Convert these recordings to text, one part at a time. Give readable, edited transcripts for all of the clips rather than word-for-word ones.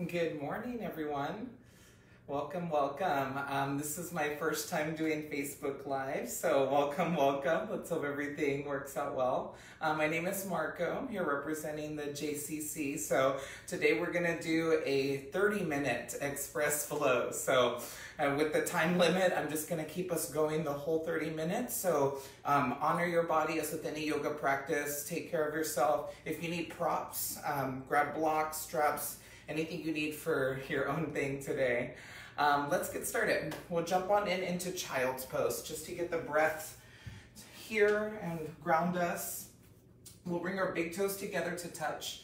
Good morning, everyone. Welcome, welcome. This is my first time doing Facebook Live, so welcome, welcome. Let's hope everything works out well. My name is Marco. I'm here representing the JCC. So today we're gonna do a 30-minute express flow. So with the time limit, I'm just gonna keep us going the whole 30 minutes. So honor your body as with any yoga practice. Take care of yourself. If you need props, grab blocks, straps, anything you need for your own thing today. Let's get started. We'll jump on into child's pose just to get the breath here and ground us. We'll bring our big toes together to touch.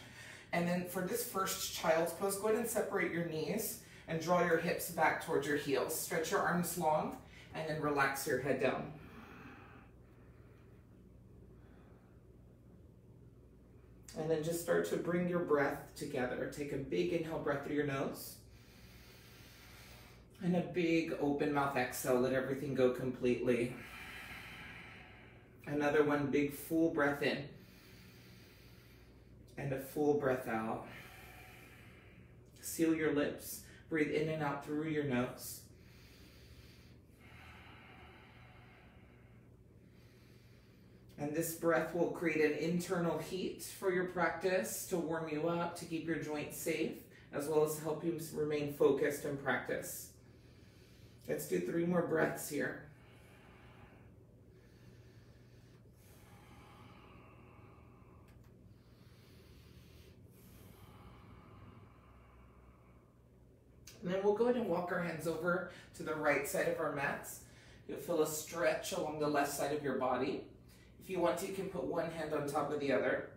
And then for this first child's pose, go ahead and separate your knees and draw your hips back towards your heels. Stretch your arms long and then relax your head down. And then just start to bring your breath together. Take a big inhale breath through your nose. And a big open mouth exhale. Let everything go completely. Another one, big full breath in. And a full breath out. Seal your lips. Breathe in and out through your nose. And this breath will create an internal heat for your practice to warm you up, to keep your joints safe, as well as help you remain focused in practice. Let's do 3 more breaths here. And then we'll go ahead and walk our hands over to the right side of our mats. You'll feel a stretch along the left side of your body. If you want to, you can put one hand on top of the other.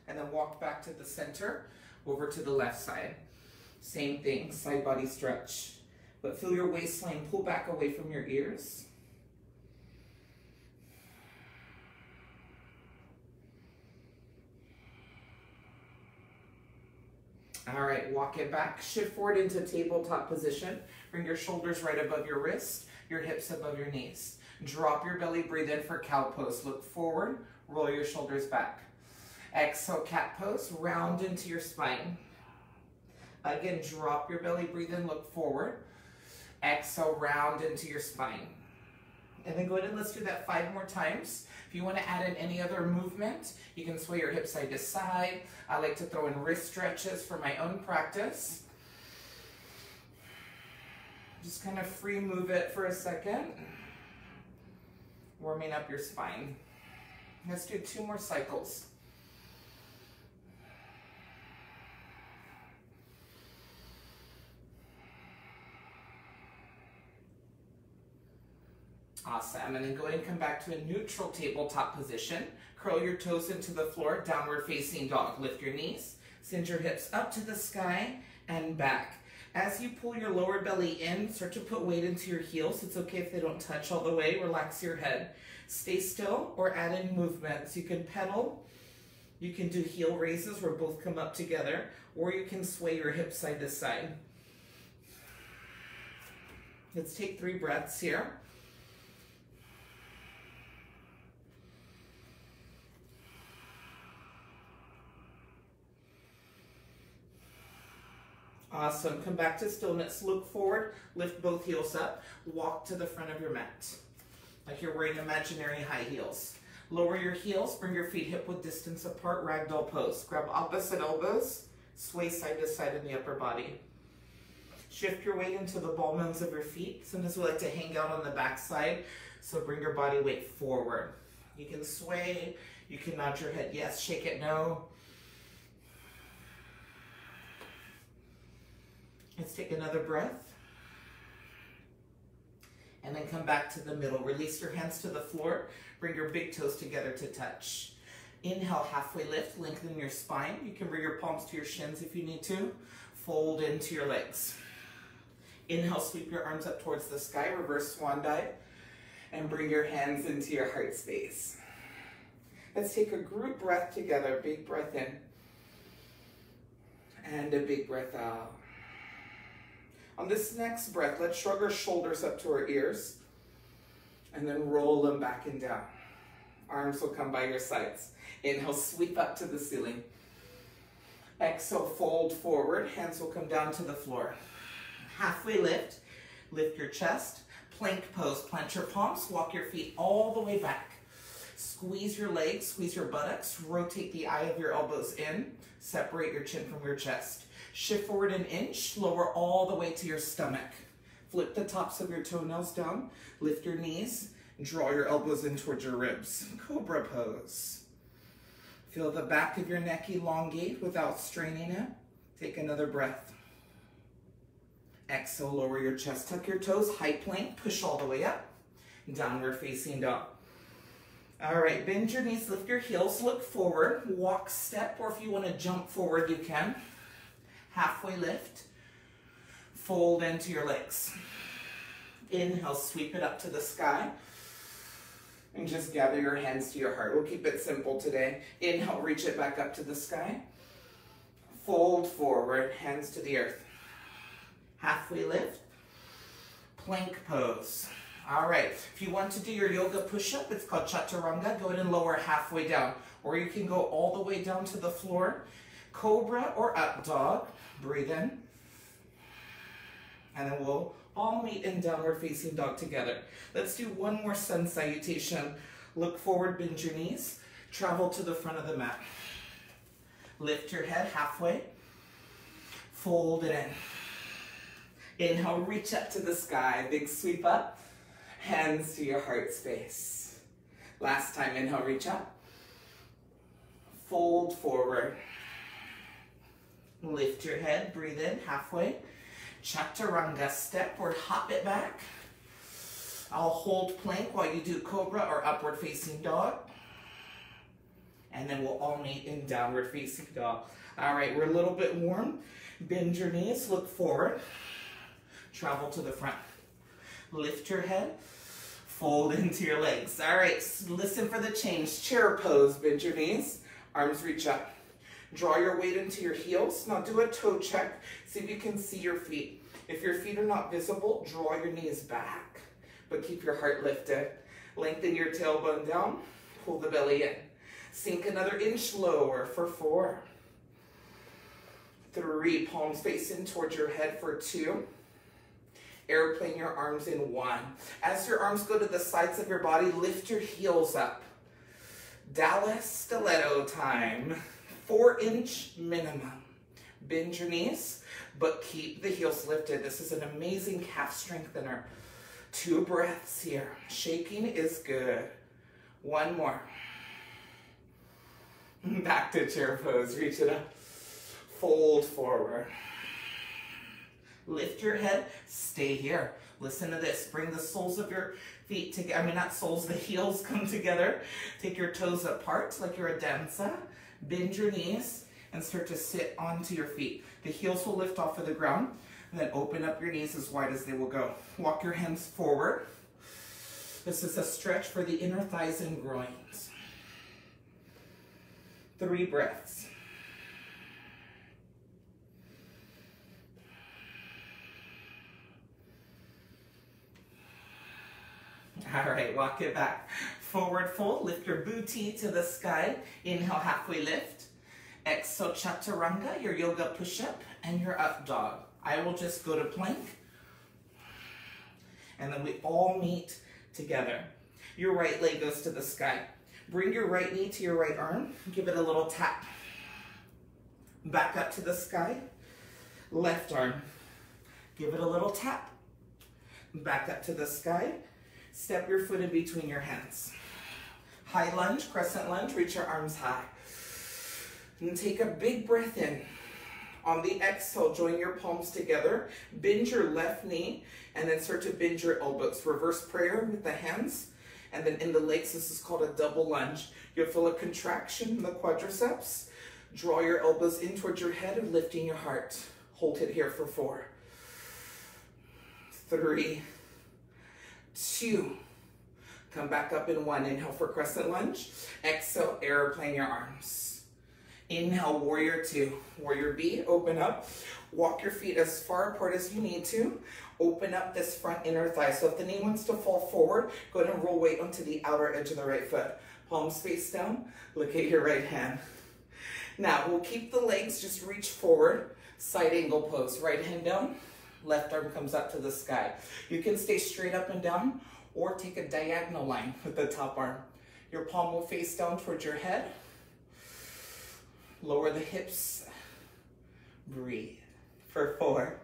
And then walk back to the center, over to the left side. Same thing, side body stretch. But feel your waistline pull back away from your ears. All right, walk it back, shift forward into tabletop position. Bring your shoulders right above your wrist, your hips above your knees. Drop your belly, breathe in for cow pose. Look forward, roll your shoulders back. Exhale, cat pose, round into your spine. Again, drop your belly, breathe in, look forward. Exhale, round into your spine. And then go ahead and let's do that 5 more times. If you want to add in any other movement, you can sway your hips side to side. I like to throw in wrist stretches for my own practice. Just kind of free move it for a second. Warming up your spine. Let's do 2 more cycles. Awesome, and then go ahead and come back to a neutral tabletop position. Curl your toes into the floor, downward facing dog. Lift your knees, send your hips up to the sky and back. As you pull your lower belly in, start to put weight into your heels. It's okay if they don't touch all the way. Relax your head. Stay still or add in movements. You can pedal, you can do heel raises where both come up together, or you can sway your hips side to side. Let's take 3 breaths here. Awesome. Come back to stillness. Look forward. Lift both heels up. Walk to the front of your mat. Like you're wearing imaginary high heels. Lower your heels. Bring your feet hip width distance apart. Ragdoll pose. Grab opposite elbows. Sway side to side in the upper body. Shift your weight into the ball mounds of your feet. Sometimes we like to hang out on the back side. So bring your body weight forward. You can sway. You can nod your head yes. Shake it no. Let's take another breath. And then come back to the middle. Release your hands to the floor. Bring your big toes together to touch. Inhale, halfway lift, lengthen your spine. You can bring your palms to your shins if you need to. Fold into your legs. Inhale, sweep your arms up towards the sky, reverse swan dive, and bring your hands into your heart space. Let's take a group breath together. Big breath in. And a big breath out. On this next breath, let's shrug our shoulders up to our ears and then roll them back and down. Arms will come by your sides. Inhale, sweep up to the ceiling. Exhale, fold forward. Hands will come down to the floor. Halfway lift. Lift your chest. Plank pose. Plant your palms. Walk your feet all the way back. Squeeze your legs. Squeeze your buttocks. Rotate the eye of your elbows in. Separate your chin from your chest. Shift forward an inch. Lower all the way to your stomach. Flip the tops of your toenails down. Lift your knees. Draw your elbows in towards your ribs. Cobra pose. Feel the back of your neck elongate without straining it. Take another breath. Exhale, lower your chest. Tuck your toes. High plank. Push all the way up. Downward facing dog. All right, bend your knees. Lift your heels. Look forward. Walk, step, or if you want to jump forward, you can. Halfway lift. Fold into your legs. Inhale, sweep it up to the sky. And just gather your hands to your heart. We'll keep it simple today. Inhale, reach it back up to the sky. Fold forward, hands to the earth. Halfway lift. Plank pose. All right, if you want to do your yoga push-up, it's called chaturanga. Go ahead and lower halfway down. Or you can go all the way down to the floor. Cobra or up dog. Breathe in. And then we'll all meet in downward facing dog together. Let's do one more sun salutation. Look forward, bend your knees. Travel to the front of the mat. Lift your head halfway. Fold it in. Inhale, reach up to the sky. Big sweep up. Hands to your heart space. Last time, inhale, reach up. Fold forward. Lift your head, breathe in, halfway. Chaturanga, step or hop it back. I'll hold plank while you do cobra or upward facing dog. And then we'll all meet in downward facing dog. All right, we're a little bit warm. Bend your knees, look forward. Travel to the front. Lift your head, fold into your legs. All right, listen for the change. Chair pose, bend your knees, arms reach up. Draw your weight into your heels. Now do a toe check. See if you can see your feet. If your feet are not visible, draw your knees back, but keep your heart lifted. Lengthen your tailbone down, pull the belly in. Sink another inch lower for 4. 3, palms facing towards your head for 2. Airplane your arms in 1. As your arms go to the sides of your body, lift your heels up. Dallas stiletto time. 4-inch minimum. Bend your knees, but keep the heels lifted. This is an amazing calf strengthener. 2 breaths here. Shaking is good. 1 more. Back to chair pose. Reach it up. Fold forward. Lift your head. Stay here. Listen to this. Bring the soles of your feet together. I mean, not soles, the heels come together. Take your toes apart like you're a dancer. Bend your knees and start to sit onto your feet. The heels will lift off of the ground, and then open up your knees as wide as they will go. Walk your hands forward. This is a stretch for the inner thighs and groins. 3 breaths. All right, walk it back. Forward fold, lift your booty to the sky. Inhale, halfway lift. Exhale, chaturanga, your yoga push-up, and your up dog. I will just go to plank. And then we all meet together. Your right leg goes to the sky. Bring your right knee to your right arm. Give it a little tap. Back up to the sky. Left arm. Give it a little tap. Back up to the sky. Step your foot in between your hands. High lunge, crescent lunge, reach your arms high. And take a big breath in. On the exhale, join your palms together. Bend your left knee, and then start to bend your elbows. Reverse prayer with the hands. And then in the legs, this is called a double lunge. You'll feel a contraction in the quadriceps. Draw your elbows in towards your head and lifting your heart. Hold it here for 4, 3, 2. Come back up in 1. Inhale for crescent lunge. Exhale, airplane your arms. Inhale, warrior 2. Warrior B, open up. Walk your feet as far apart as you need to. Open up this front inner thigh. So if the knee wants to fall forward, go ahead and roll weight onto the outer edge of the right foot. Palms face down, look at your right hand. Now we'll keep the legs, just reach forward, side angle pose. Right hand down, left arm comes up to the sky. You can stay straight up and down or take a diagonal line with the top arm. Your palm will face down towards your head. Lower the hips, breathe. For 4,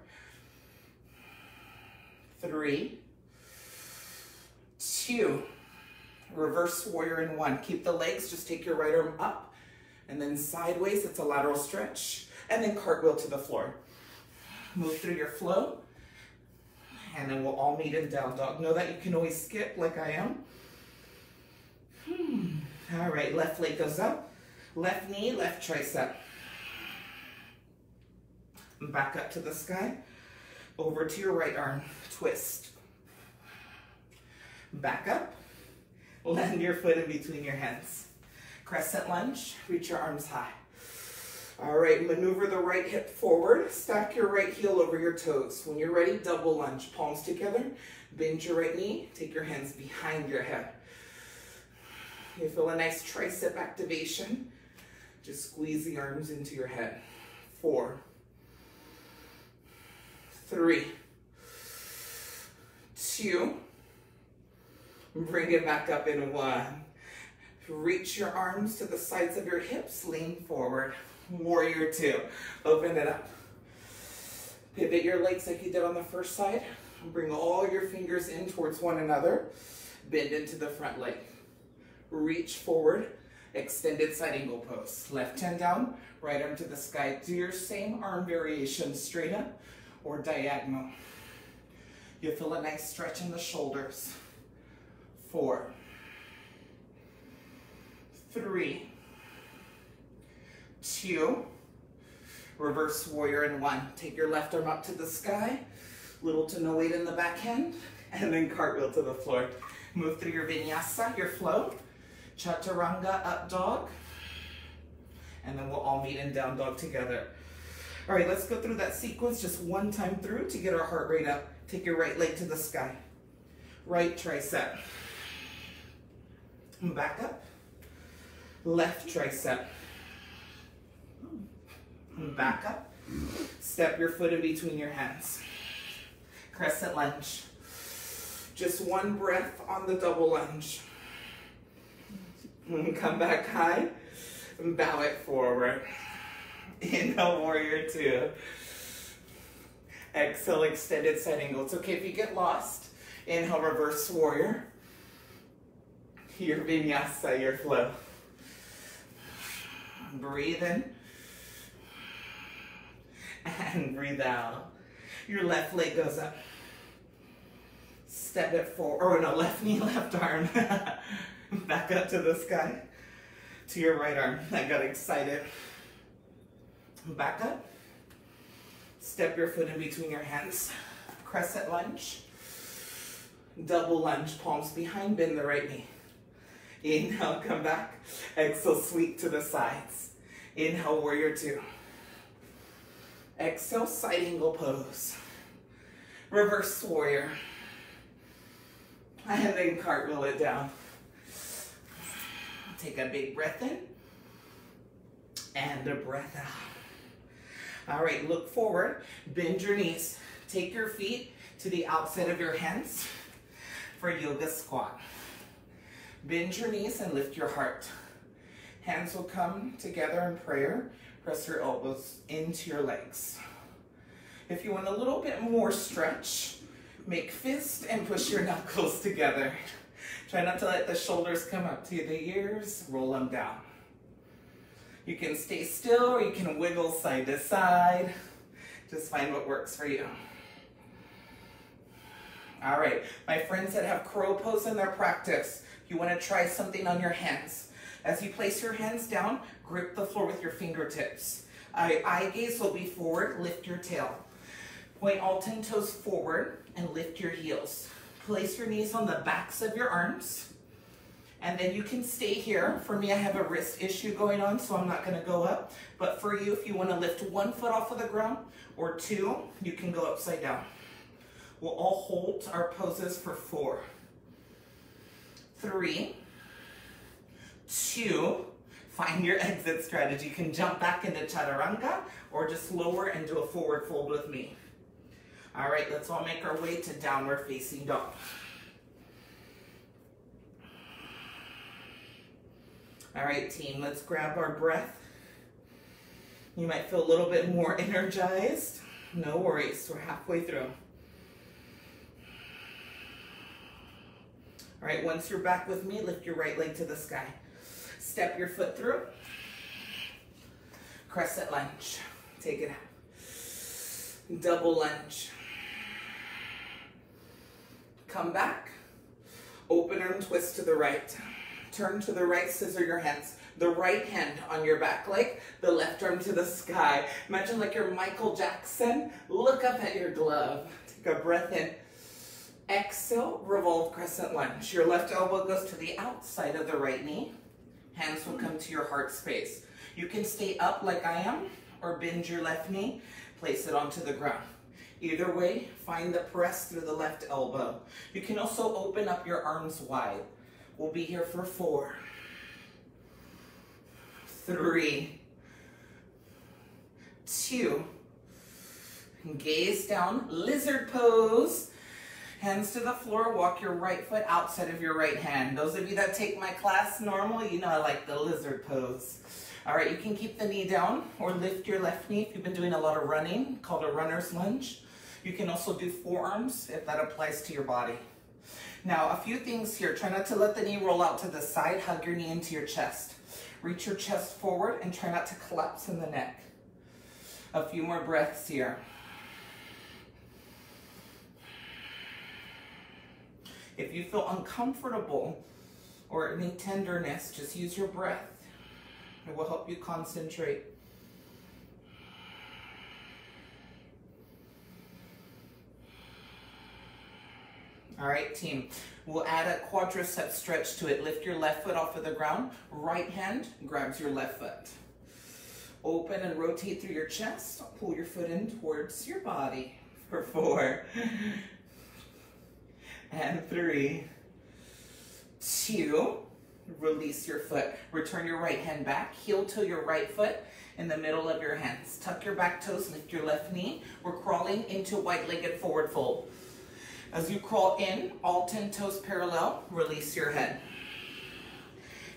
3, 2, reverse warrior in 1. Keep the legs, just take your right arm up and then sideways, it's a lateral stretch, and then cartwheel to the floor. Move through your flow, and then we'll all meet in down dog. Know that you can always skip like I am. All right, left leg goes up, left knee, left tricep. Back up to the sky, over to your right arm, twist. Back up, land your foot in between your hands. Crescent lunge, reach your arms high. All right, maneuver the right hip forward, stack your right heel over your toes. When you're ready, double lunge, palms together, bend your right knee, take your hands behind your head. You feel a nice tricep activation. Just squeeze the arms into your head. 4, 3, 2, bring it back up in 1. Reach your arms to the sides of your hips, lean forward. Warrior 2, open it up. Pivot your legs like you did on the first side. Bring all your fingers in towards one another. Bend into the front leg. Reach forward, extended side angle pose. Left hand down, right arm to the sky. Do your same arm variation, straight up or diagonal. You'll feel a nice stretch in the shoulders. 4, 3, 2, reverse warrior in 1. Take your left arm up to the sky, little to no weight in the back hand, and then cartwheel to the floor. Move through your vinyasa, your flow. Chaturanga, up dog, and then we'll all meet in down dog together. All right, let's go through that sequence just one time through to get our heart rate up. Take your right leg to the sky. Right tricep. Back up. Left tricep. Back up. Step your foot in between your hands. Crescent lunge. Just one breath on the double lunge. Come back high, bow it forward. Inhale, warrior 2. Exhale, extended side angle. It's okay if you get lost. Inhale, reverse warrior. Your vinyasa, your flow. Breathe in. And breathe out. Your left leg goes up. Step it forward, or no, left knee, left arm. Back up to the sky, to your right arm. I got excited. Back up. Step your foot in between your hands. Crescent lunge. Double lunge, palms behind, bend the right knee. Inhale, come back. Exhale, sweep to the sides. Inhale, warrior 2. Exhale, side angle pose. Reverse warrior. And then cartwheel it down. Take a big breath in and a breath out. All right, look forward, bend your knees. Take your feet to the outside of your hands for yoga squat. Bend your knees and lift your heart. Hands will come together in prayer. Press your elbows into your legs. If you want a little bit more stretch, make fist and push your knuckles together. Try not to let the shoulders come up to the ears, roll them down. You can stay still or you can wiggle side to side. Just find what works for you. All right, my friends that have crow pose in their practice, you want to try something on your hands. As you place your hands down, grip the floor with your fingertips. Eye gaze will be forward, lift your tail. Point all 10 toes forward and lift your heels. Place your knees on the backs of your arms. And then you can stay here. For me, I have a wrist issue going on, so I'm not gonna go up. But for you, if you wanna lift one foot off of the ground or 2, you can go upside down. We'll all hold our poses for 4, 3, 2. Find your exit strategy. You can jump back into chaturanga or just lower and do a forward fold with me. All right, let's all make our way to downward facing dog. All right, team, let's grab our breath. You might feel a little bit more energized. No worries, we're halfway through. All right, once you're back with me, lift your right leg to the sky. Step your foot through. Crescent lunge. Take it out. Double lunge. Come back. Open arm twist to the right. Turn to the right, scissor your hands. The right hand on your back leg, the left arm to the sky. Imagine like you're Michael Jackson. Look up at your glove. Take a breath in. Exhale, revolve crescent lunge. Your left elbow goes to the outside of the right knee. Hands will come to your heart space. You can stay up like I am or bend your left knee, place it onto the ground. Either way, find the press through the left elbow. You can also open up your arms wide. We'll be here for 4, 3, 2. Gaze down, lizard pose. Hands to the floor, walk your right foot outside of your right hand. Those of you that take my class normally, you know I like the lizard pose. All right, you can keep the knee down or lift your left knee if you've been doing a lot of running, called a runner's lunge. You can also do forearms if that applies to your body. Now, a few things here. Try not to let the knee roll out to the side. Hug your knee into your chest. Reach your chest forward and try not to collapse in the neck. A few more breaths here. If you feel uncomfortable or any tenderness, just use your breath. It will help you concentrate. All right, team. We'll add a quadricep stretch to it. Lift your left foot off of the ground. Right hand grabs your left foot. Open and rotate through your chest. Pull your foot in towards your body for 4. And 3, 2, release your foot. Return your right hand back. Heel to your right foot in the middle of your hands. Tuck your back toes, lift your left knee. We're crawling into wide-legged forward fold. As you crawl in, all 10 toes parallel, release your head.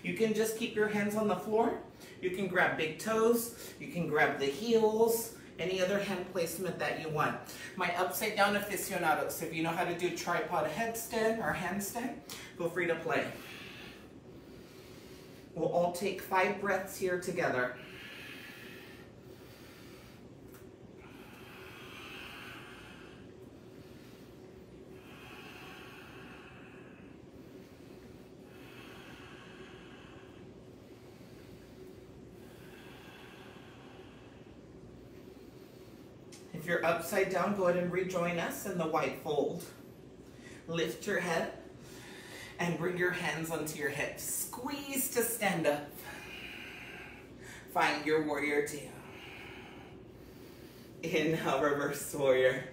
You can just keep your hands on the floor. You can grab big toes. You can grab the heels. Any other hand placement that you want. My upside down aficionados, if you know how to do tripod headstand or handstand, feel free to play. We'll all take 5 breaths here together. If you're upside down, go ahead and rejoin us in the wide fold. Lift your head and bring your hands onto your hips. Squeeze to stand up. Find your warrior 2. Inhale, reverse warrior.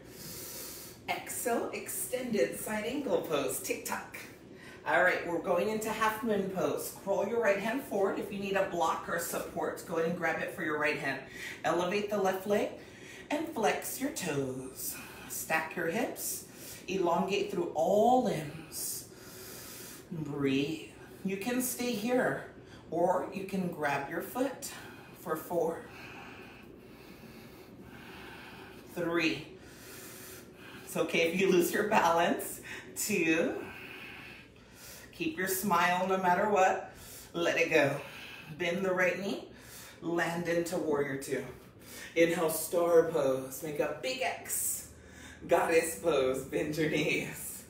Exhale, extended side angle pose, tick-tock. All right, we're going into half moon pose. Crawl your right hand forward. If you need a block or support, go ahead and grab it for your right hand. Elevate the left leg and flex your toes. Stack your hips. Elongate through all limbs. Breathe. You can stay here or you can grab your foot for 4, 3. It's okay if you lose your balance. 2. Keep your smile no matter what. Let it go. Bend the right knee. Land into warrior 2. Inhale, star pose. Make a big X. Goddess pose. Bend your knees.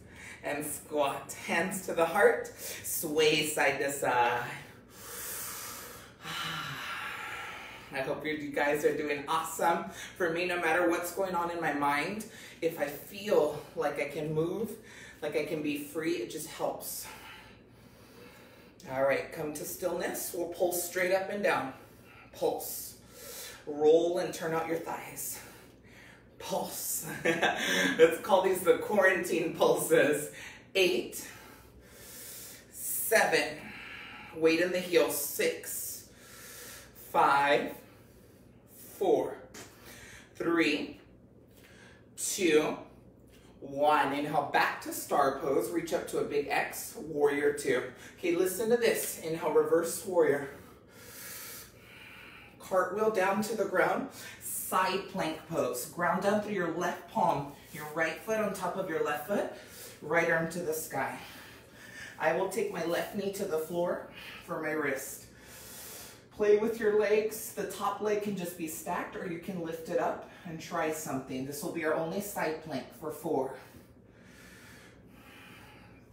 And squat. Hands to the heart. Sway side to side. I hope you guys are doing awesome. For me, no matter what's going on in my mind, if I feel like I can move, like I can be free, it just helps. All right, come to stillness. We'll pulse straight up and down. Pulse. Roll and turn out your thighs. Pulse. Let's call these the quarantine pulses. 8, 7. Weight in the heel. 6, 5, 4, 3, 2, 1. Inhale, back to star pose. Reach up to a big X, warrior 2. Okay, listen to this. Inhale, reverse warrior. Cartwheel down to the ground. Side plank pose. Ground down through your left palm. Your right foot on top of your left foot. Right arm to the sky. I will take my left knee to the floor for my wrist. Play with your legs. The top leg can just be stacked, or you can lift it up and try something. This will be our only side plank for 4,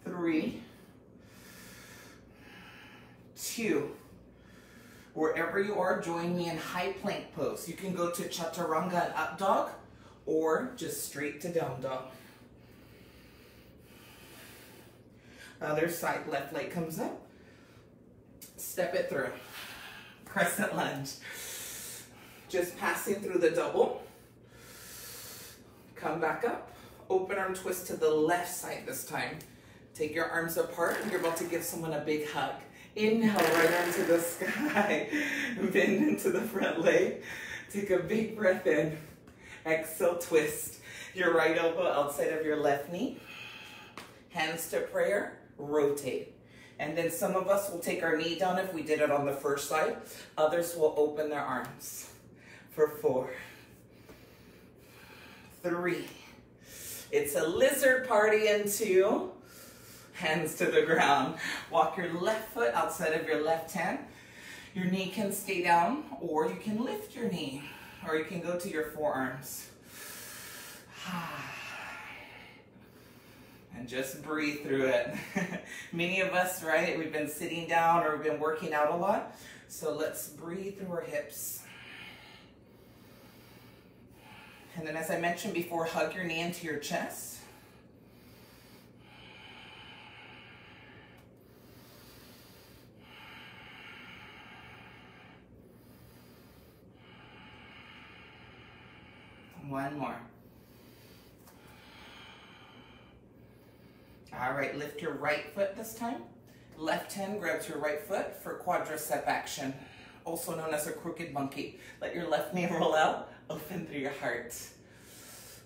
3, 2. Wherever you are, join me in high plank pose. You can go to chaturanga and up dog, or just straight to down dog. Other side, left leg comes up. Step it through. Crescent lunge. Just passing through the double. Come back up. Open arm twist to the left side this time. Take your arms apart, and you're about to give someone a big hug. Inhale, right arm to the sky. Bend into the front leg. Take a big breath in. Exhale, twist. Your right elbow outside of your left knee. Hands to prayer, rotate. And then some of us will take our knee down if we did it on the first side. Others will open their arms for 4, 3. It's a lizard party in 2. Hands to the ground. Walk your left foot outside of your left hand. Your knee can stay down, or you can lift your knee, or you can go to your forearms. And just breathe through it. Many of us, right, we've been sitting down or we've been working out a lot. So let's breathe through our hips. And then, as I mentioned before, hug your knee into your chest. One more. All right, lift your right foot this time. Left hand grabs your right foot for quadricep action, also known as a crooked monkey. Let your left knee roll out, open through your heart.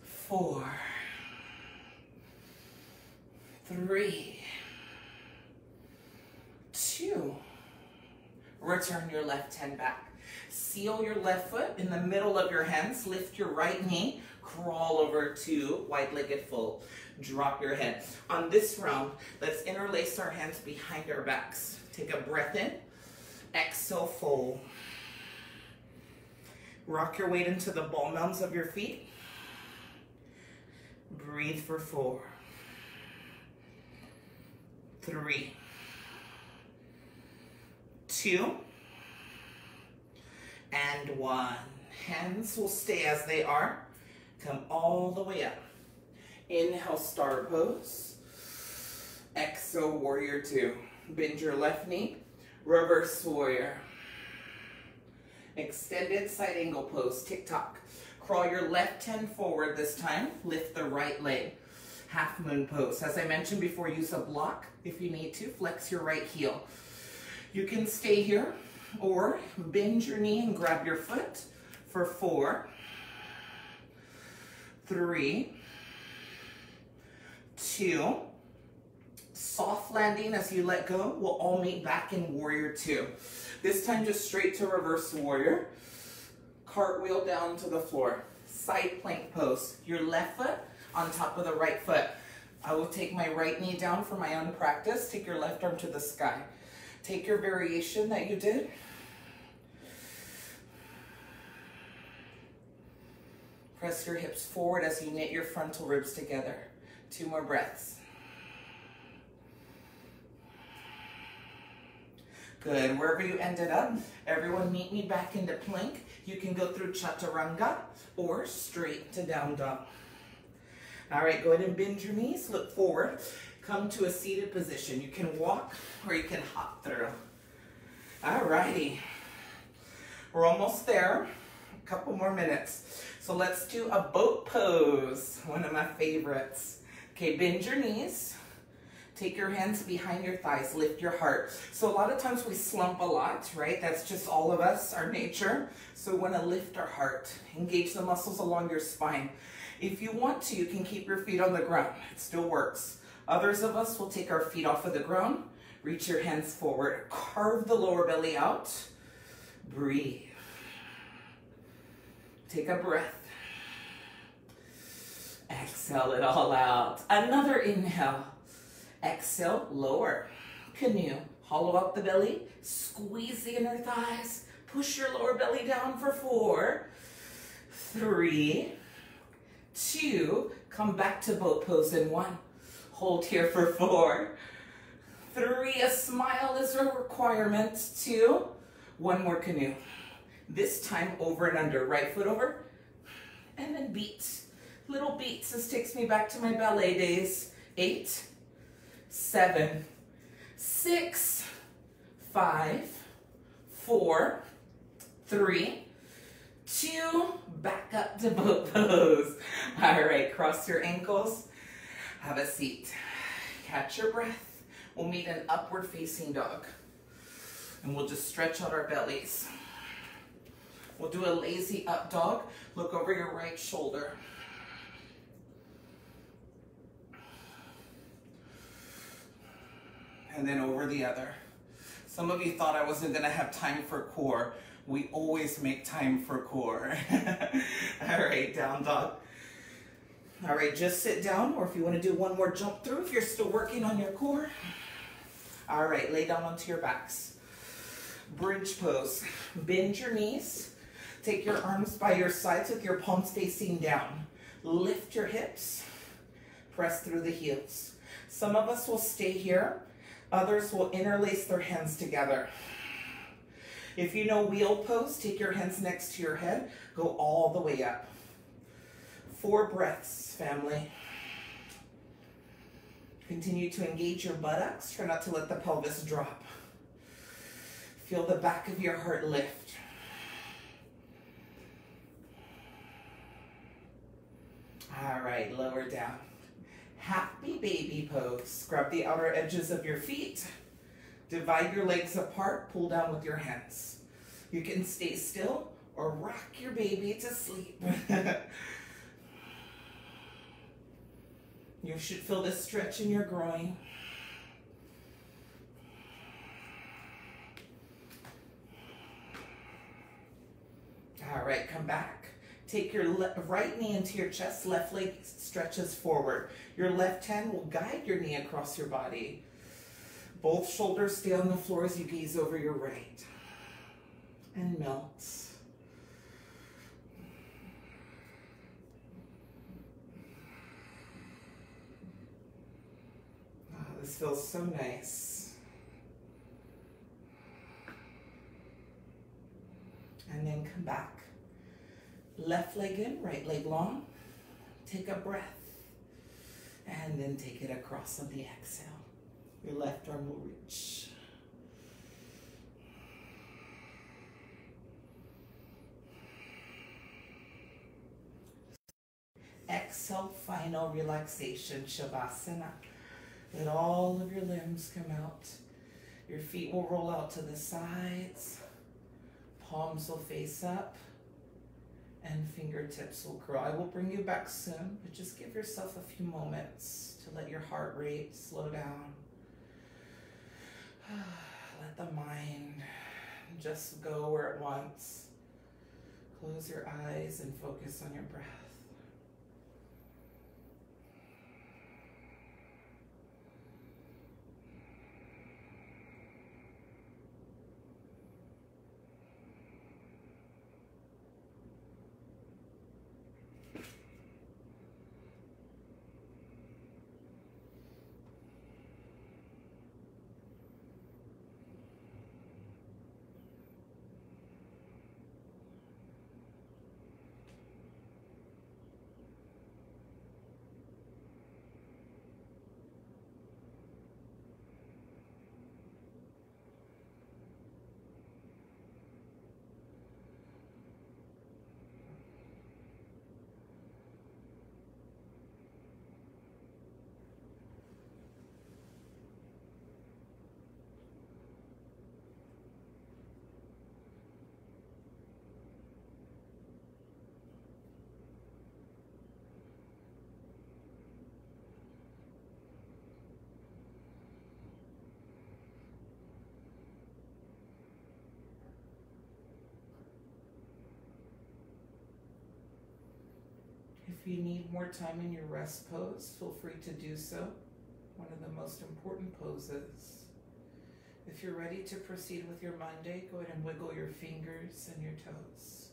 4, 3, 2. Return your left hand back. Seal your left foot in the middle of your hands. Lift your right knee. Crawl over to wide-legged fold. Drop your head. On this round, let's interlace our hands behind our backs. Take a breath in. Exhale, fold. Rock your weight into the ball mounds of your feet. Breathe for 4, 3, 2, and 1. Hands will stay as they are. Come all the way up. Inhale, star pose. Exhale, warrior 2. Bend your left knee. Reverse warrior. Extended side angle pose, tick-tock. Crawl your left hand forward this time. Lift the right leg. Half moon pose. As I mentioned before, use a block if you need to. Flex your right heel. You can stay here or bend your knee and grab your foot for 4, 3, 2. Soft landing as you let go. We'll all meet back in warrior 2. This time just straight to reverse warrior. Cartwheel down to the floor. Side plank pose. Your left foot on top of the right foot. I will take my right knee down for my own practice. Take your left arm to the sky. Take your variation that you did. Press your hips forward as you knit your frontal ribs together. 2 more breaths. Good. Wherever you ended up, everyone meet me back into plank. You can go through chaturanga or straight to down dog. All right, go ahead and bend your knees, look forward. Come to a seated position. You can walk or you can hop through. All righty. We're almost there. A couple more minutes. So let's do a boat pose, one of my favorites. Okay, bend your knees. Take your hands behind your thighs, lift your heart. So a lot of times we slump a lot, right? That's just all of us, our nature. So we want to lift our heart, engage the muscles along your spine. If you want to, you can keep your feet on the ground. It still works. Others of us will take our feet off of the ground, reach your hands forward, carve the lower belly out, breathe. Take a breath. Exhale it all out. Another inhale. Exhale, lower. Canoe. Hollow out the belly. Squeeze the inner thighs. Push your lower belly down for 4, 3, 2. Come back to boat pose in 1. Hold here for 4, 3. A smile is a requirement. 2. 1 more canoe. This time over and under. Right foot over. And then beat. Little beats. This takes me back to my ballet days. 8, 7, 6, 5, 4, 3, 2. Back up to boat pose. All right, cross your ankles. Have a seat. Catch your breath. We'll meet an upward facing dog. And we'll just stretch out our bellies. We'll do a lazy up dog. Look over your right shoulder. And then over the other. Some of you thought I wasn't gonna have time for core. We always make time for core. All right, down dog. All right, just sit down, or if you wanna do one more jump through, if you're still working on your core. All right, lay down onto your backs. Bridge pose. Bend your knees. Take your arms by your sides with your palms facing down. Lift your hips. Press through the heels. Some of us will stay here. Others will interlace their hands together. If you know wheel pose, take your hands next to your head. Go all the way up. 4 breaths, family. Continue to engage your buttocks. Try not to let the pelvis drop. Feel the back of your heart lift. All right, lower down. Happy baby pose. Grab the outer edges of your feet. Divide your legs apart. Pull down with your hands. You can stay still or rock your baby to sleep. You should feel the stretch in your groin. All right, come back. Take your right knee into your chest, left leg stretches forward. Your left hand will guide your knee across your body. Both shoulders stay on the floor as you gaze over your right. And melt. Oh, this feels so nice. And then come back. Left leg in, right leg long. Take a breath. And then take it across on the exhale. Your left arm will reach. Exhale, final relaxation, Shavasana. Let all of your limbs come out. Your feet will roll out to the sides. Palms will face up. And fingertips will curl. I will bring you back soon, but just give yourself a few moments to let your heart rate slow down. Let the mind just go where it wants. Close your eyes and focus on your breath. If you need more time in your rest pose, feel free to do so. One of the most important poses. If you're ready to proceed with your Monday, go ahead and wiggle your fingers and your toes.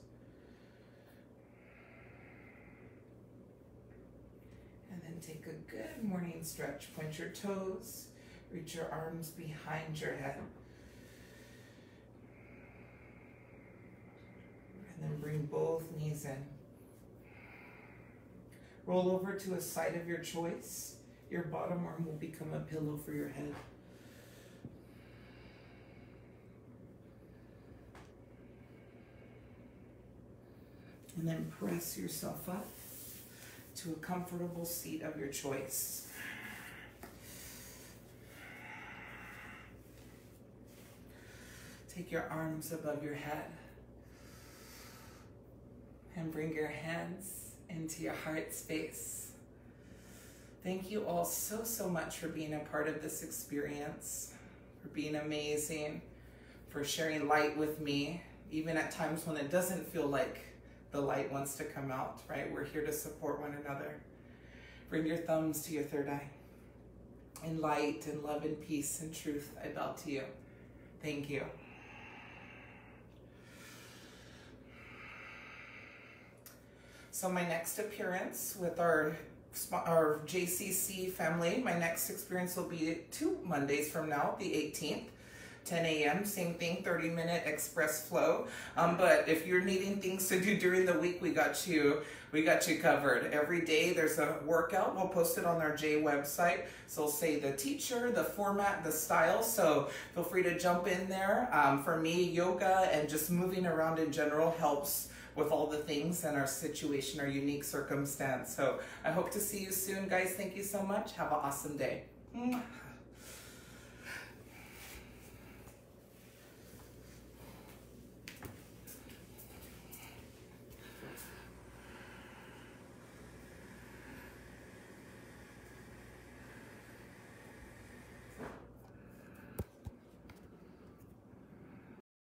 And then take a good morning stretch. Point your toes, reach your arms behind your head. And then bring both knees in. Roll over to a side of your choice. Your bottom arm will become a pillow for your head. And then press yourself up to a comfortable seat of your choice. Take your arms above your head and bring your hands into your heart space. Thank you all so much for being a part of this experience, for being amazing, for sharing light with me, even at times when it doesn't feel like the light wants to come out, right? We're here to support one another. Bring your thumbs to your third eye. In light and love and peace and truth, I bow to you. Thank you. So my next appearance with our JCC family, my next experience will be 2 Mondays from now, the 18th. 10 a.m., same thing, 30-minute express flow. But if you're needing things to do during the week, we got you covered. Every day there's a workout. We'll post it on our J website. So it'll say the teacher, the format, the style. So feel free to jump in there. For me, yoga and just moving around in general helps with all the things and our situation, our unique circumstance. So I hope to see you soon, guys. Thank you so much. Have an awesome day.